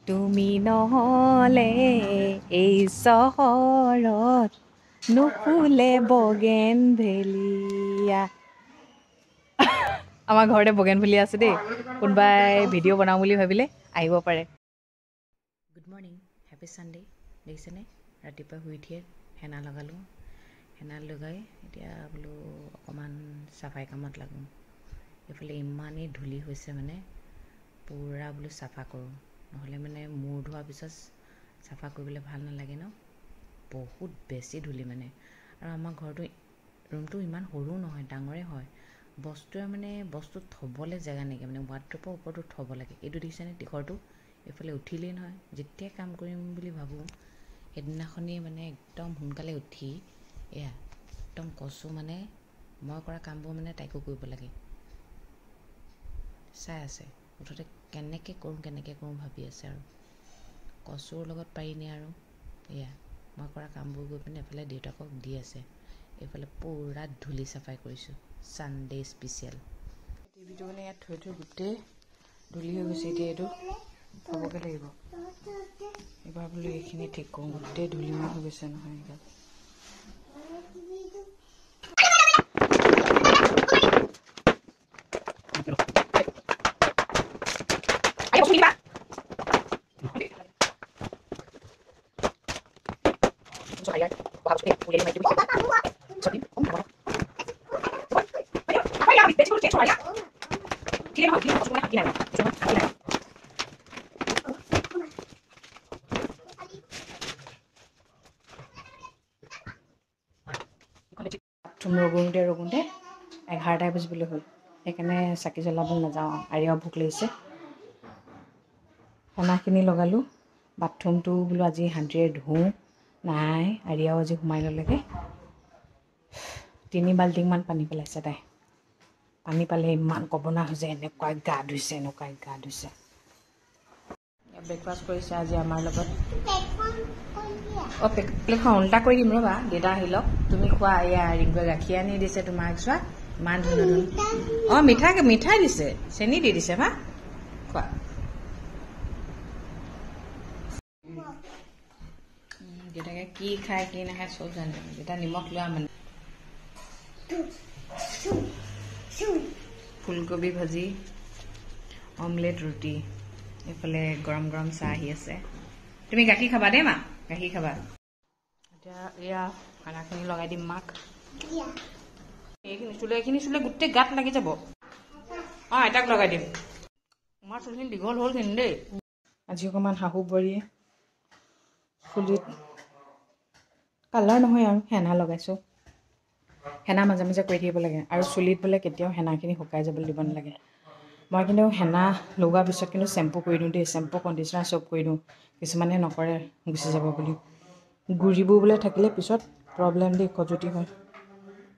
তুমি নহ'লে এই চহৰত নুফুলে বগেনভেলিয়া। আমাৰ ঘৰতে বগেনভেলিয়া আছে দেই, কোনোবাই ভিডিঅ' বনাওঁ বুলি ভাবিলে আহিব পাৰে। Good morning, happy Sunday. দেখিছেনে ৰাতিপুৱা শুই উঠিয়ে হেনা লগালোঁ। হেনা লগাই এতিয়া বোলো অকণমান চাফাই কামত লাগোঁ। এইফালে ইমানেই ধূলি হৈছে মানে পূৰা বোলো চাফা কৰোঁ, নহ'লে মানে মূৰ ধোৱাৰ পিছত চাফা কৰিবলৈ ভাল নালাগে ন, বহুত বেছি ধূলি মানে। আৰু আমাৰ ঘৰটো ৰুমটো ইমান সৰু নহয়, ডাঙৰে হয়। বস্তুৱে মানে বস্তু থ'বলৈ জেগা নাইকিয়া, মানে ৱাৰ্ড্ৰপৰ ওপৰতো থ'ব লাগে। এইটো দেখিছেনে ঘৰটো এইফালে উঠিলেই নহয়, যেতিয়াই কাম কৰিম বুলি ভাবোঁ সেইদিনাখনেই মানে একদম সোনকালে উঠি এয়া একদম কচু মানে মই কৰা কামবোৰ মানে তাইকো কৰিব লাগে। চাই আছে মুঠতে কেনেকৈ কৰোঁ ভাবি আছে। আৰু কচুৰ লগত পাৰিনে আৰু এয়া মই কৰা কামবোৰ গৈ পিনে এফালে দেউতাকক দি আছে, এইফালে পূৰা ধূলি চাফাই কৰিছোঁ। ছানডে স্পেচিয়েল টিভিটো মানে ইয়াত থৈ গোটেই ধূলি হৈ গৈছে। এতিয়া এইটো থ'বগৈ লাগিব। এইবাৰ বোলো এইখিনি ঠিক কৰোঁ, গোটেই ধূলিময় হৈ গৈছে নহয় এইগাল। বাথৰুম ৰগোতে 11টা বাজিবলৈ হ'ল, সেইকাৰণে চাকি জ্বলাবলৈ নাযাওঁ। আৰিয়াও ভোক লাগিছে। খানাখিনি লগালোঁ, বাথৰুমটো বোলো আজি শান্তিৰে ধুওঁ। নাই আৰিয়াও আজি সোমাই ল'লেগৈ। 3 বাল্টিংমান পানী পেলাইছে তাই। পানী পালে ইমান কবনা হৈছে, এনেকুৱাই গা ধুইছে। ব্ৰেকফাষ্ট কৰিছে আজি আমাৰ লগত। প্লেটখন উল্টা কৰি দিম ৰ'বা, দেউতা আহি লওক। তুমি খোৱা। এয়া ৰিংকুৱে গাখীৰ আনি দিছে তোমাক, চোৱা ইমান ধুনীয়া। মিঠাই দিছে, চেনি দি দিছে। ভা খোৱা। দেউতাকে কি খায় কি নাখায় চব জানে। দেউতা নিমখ লোৱা মানে। ফুলকবি ভাজি, অমলেট, ৰুটি, এইফালে গৰম গৰম চাহ আহি আছে। তুমি গাখীৰ খাবা দেই মা, গাখীৰ খাবা। এতিয়া এয়া খানাখিনি লগাই দিম মাক। এইখিনি চুলে গোটেই গাত লাগি যাব। আইতাক লগাই দিম। তোমাৰ চুলিখিনি দীঘল হ'ল কিন্তু দেই। আজি অকণমান শাহু বোৱাৰীয়ে চুলিত কালাৰ নহয় আৰু হেনা লগাইছোঁ। হেনা মাজে মাজে কৰি থাকিব লাগে, আৰু চুলিত বোলে কেতিয়াও হেনাখিনি শুকাই যাবলৈ দিব নালাগে। মই কিন্তু হেনা লগোৱাৰ পিছত কিন্তু চেম্পু কৰি দিওঁ দেই, চেম্পু কণ্ডিচনাৰ চব কৰি দিওঁ। কিছুমানে নকৰে, গুচি যাব বুলি। গুৰিবোৰ বোলে থাকিলে পিছত প্ৰব্লেম দেই, খজুতি হয়।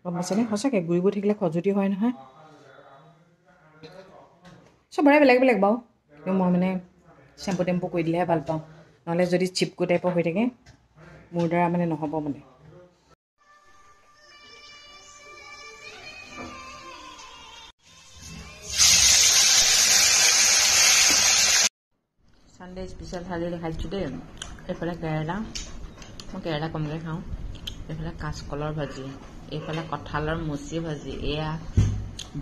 গম পাইছেনে? সঁচাকৈ গুৰিবোৰ থাকিলে খজুতি হয় নহয়। চবৰে বেলেগ বেলেগ বাৰু, কিন্তু মই মানে চেম্পু টেম্পু কৰি দিলেহে ভাল পাওঁ। নহ'লে যদি চিপকু টাইপৰ হৈ থাকে মোৰ দ্বাৰা মানে নহ'ব মানে। ছানডে স্পেচিয়েল থালি দেখাইছোঁ দেই। এইফালে কেৰেলা, মই কেৰেলা কমকৈ খাওঁ। এইফালে কাঁচকলৰ ভাজি, এইফালে কঁঠালৰ মুচি ভাজি, এয়া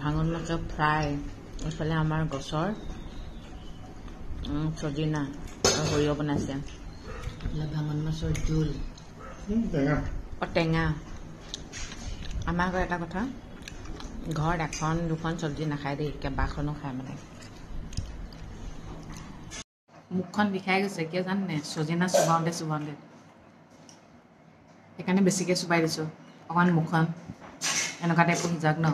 ভাঙন মাছৰ ফ্ৰাই, এইফালে আমাৰ গছৰ চজিনা আৰু সৰিয়হ বনাইছে। এইফালে ভাঙন মাছৰ জোল, টেঙা। আমাৰ ঘৰ এটা কথা, ঘৰত এখন দুখন চব্জি নাখায় দেই, কেইবাখনো খায় মানে। মুখখন বিষাই গৈছে কিয় জানে? চজিনা চুবাওঁতে সেইকাৰণে বেছিকৈ চুবাই দিছোঁ। অকণমান মুখখন এনেকুৱা টাইপৰ সিজাওক ন।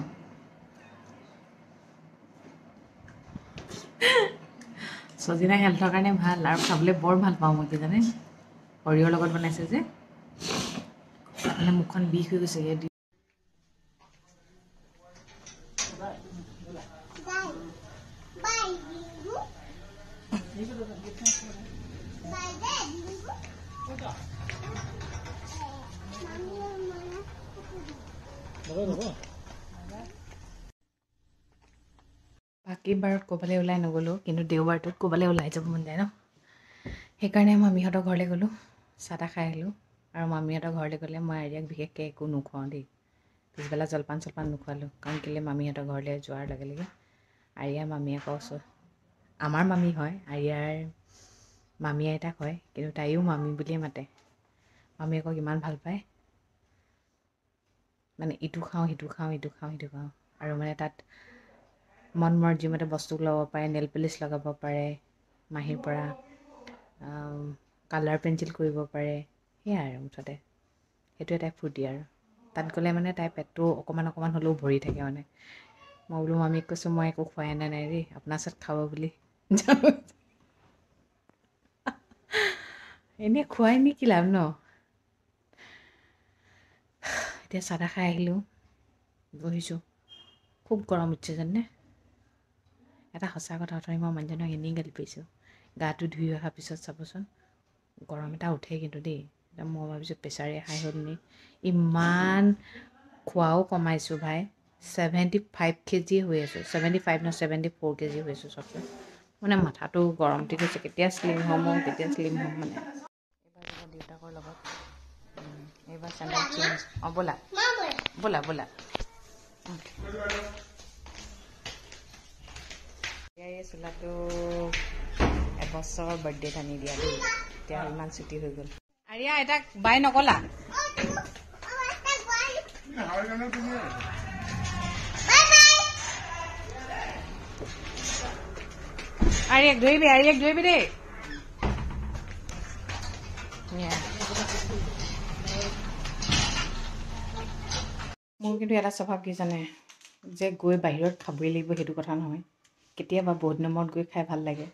চজিনা হেল্থৰ কাৰণে ভাল, আৰু খাবলৈ বৰ ভাল পাওঁ মই, কি জানে? সৰিয়হৰ লগত বনাইছে যে, মানে মুখখন বিষ হৈ গৈছে। বাকী বাৰত ক'ৰবালৈ ওলাই নগ'লোঁ, কিন্তু দেওবাৰটোত ক'ৰবালৈ ওলাই যাব মন যায় ন। সেইকাৰণে মামীহঁতৰ ঘৰলৈ গ'লোঁ, চাহ তাহ খাই আহিলোঁ। আৰু মামীহঁতৰ ঘৰলৈ গ'লে মই আৰিয়াক বিশেষকৈ একো নোখোৱাওঁ দেই, পিছবেলা জলপান নোখোৱালোঁ। কাৰণ কেলৈ মামীহঁতৰ ঘৰলৈ যোৱাৰ লগে লগে আৰিয়া মামী আকৌ আমাৰ মামী হয়, আৰিয়াৰ মামী আইতাক হয়, কিন্তু তাইও মামী বুলিয়ে মাতে। মামী আকৌ ইমান ভাল পায়, মানে ইটো খাওঁ সিটো খাওঁ, ইটো খাওঁ সিটো খাওঁ। আৰু মানে তাত মন মৰ্জিমতে বস্তু ল'ব পাৰে, নেল পলিচ লগাব পাৰে মাহীৰ পৰা, কালাৰ পেঞ্চিল কৰিব পাৰে, সেয়াই আৰু মুঠতে সেইটোৱে তাই ফূৰ্তি। আৰু তাত গ'লে মানে তাইৰ পেটটো অকণমান হ'লেও ভৰি থাকে মানে। মই বোলো মামীক কৈছোঁ মই একো খোৱাই নাই দেই, আপোনাৰ ওচৰত খাব বুলি এনেই খোৱাই নি কি লাভ ন। এতিয়া চাহ তাহ খাই আহিলোঁ, বহিছোঁ। খুব গৰম উঠিছে জানে। এটা সঁচা কথা, অথনি মই মানুহজনক এনেই গালি পাৰিছোঁ। গাটো ধুই অহাৰ পিছত চাবচোন গৰম এটা উঠে কিন্তু দেই। মই ভাবিছোঁ প্ৰেছাৰে হাই হ'ল নি। ইমান খোৱাও কমাইছোঁ ভাই, 75 kg হৈ আছোঁ, 75 নহয় 74 kg হৈ আছোঁ চবচোন। মানে মাথাটো গৰম উঠি গৈছে, কেতিয়া শ্লিম হ'ম মানে। এইবাৰ যাব দেউতাকৰ লগত, এইবাৰ চেণ্ডেল চেঞ্জ। ব'লা ব'লা ব'লা। এই চোলাটো এবছৰৰ বাৰ্থডেত আনি দিয়া দেই, এতিয়া ইমান ছুটি হৈ গ'ল। আৰিয়া আইতাক বাই নকলা? আৰিয়াক ধৰিবি দেই। মোৰ কিন্তু এটা স্বভাৱ কি জানে, যে গৈ বাহিৰত খাবই লাগিব সেইটো কথা নহয়। কেতিয়াবা বহুত দিনৰ মূৰত গৈ খাই ভাল লাগে,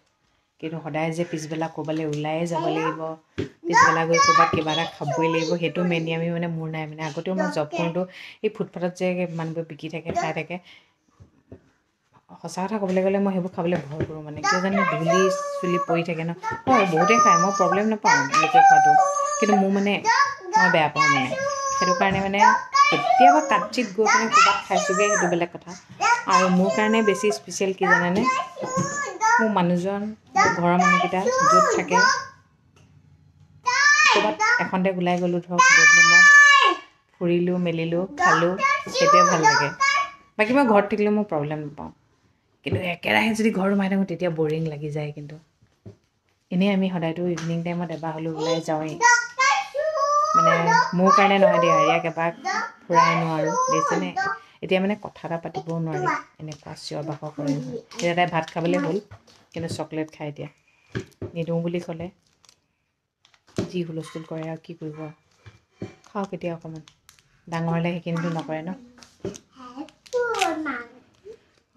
কিন্তু সদায় যে পিছবেলা ক'ৰবালৈ ওলাই যাব লাগিব, পিছবেলা গৈ ক'ৰবাত কিবা এটা খাবই লাগিব, সেইটো মেনিয়ামি মানে মোৰ নাই। মানে আগতেও মই জব কৰোঁতেও এই ফুটপাথত যে মানুহবোৰ বিকি থাকে খাই থাকে, সঁচা কথা ক'বলৈ গ'লে মই সেইবোৰ খাবলৈ ভয় কৰোঁ। মানে কিয় জানে, ধূলি চুলি পৰি থাকে ন। বহুতেই খায়, মই প্ৰব্লেম নাপাওঁ লোকে খোৱাটো, কিন্তু মোৰ মানে মই বেয়া পাওঁ মানে। সেইটো কাৰণে মানে কেতিয়াবা কাটচিত গৈ পিনে ক'ৰবাত খাইছোগৈ, সেইটো বেলেগ কথা। আৰু মোৰ কাৰণে বেছি স্পেচিয়েল কি জানেনে, মোৰ মানুহজন, মোৰ ঘৰৰ মানুহকেইটা য'ত থাকে, ক'ৰবাত এখনতে ওলাই গ'লোঁ ধৰক, বহুত দিনত ফুৰিলোঁ মেলিলোঁ খালোঁ, সেইটোৱে ভাল লাগে। বাকী মই ঘৰত থাকিলেও মোৰ প্ৰব্লেম নাপাওঁ, কিন্তু একেৰাহে যদি ঘৰত সোমাই থাকোঁ তেতিয়া বৰিং লাগি যায়। কিন্তু এনেই আমি সদায়তো ইভিনিং টাইমত এবাৰ হ'লেও ওলাই যাওঁৱেই। মানে মোৰ কাৰণে নহয় দেই, আৰিয়াক এবাৰ ফুৰাই নোৱাৰোঁ দেখিছেনে। এতিয়া মানে কথা এটা পাতিবও নোৱাৰি, এনেকুৱা চিঞৰ বাখৰ কৰে নহয়। এতিয়া তাই ভাত খাবলৈ হ'ল, কিন্তু চকলেট খাই এতিয়া নিদিওঁ বুলি ক'লে, যি হুলস্থুল কৰে আৰু কি কৰিব। খাওক এতিয়া অকণমান, ডাঙৰ হ'লে সেইখিনিতো নকৰে ন।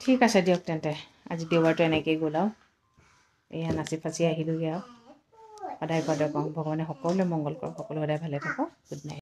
ঠিক আছে দিয়ক তেন্তে, আজি দেওবাৰটো এনেকৈয়ে গ'ল আৰু। এয়া নাচি ফাচি আহিলোঁগৈ আৰু। সদায় কওঁ ভগৱানে সকলোৱে মংগল কৰক, সকলো সদায় ভালে থাকক। Good night.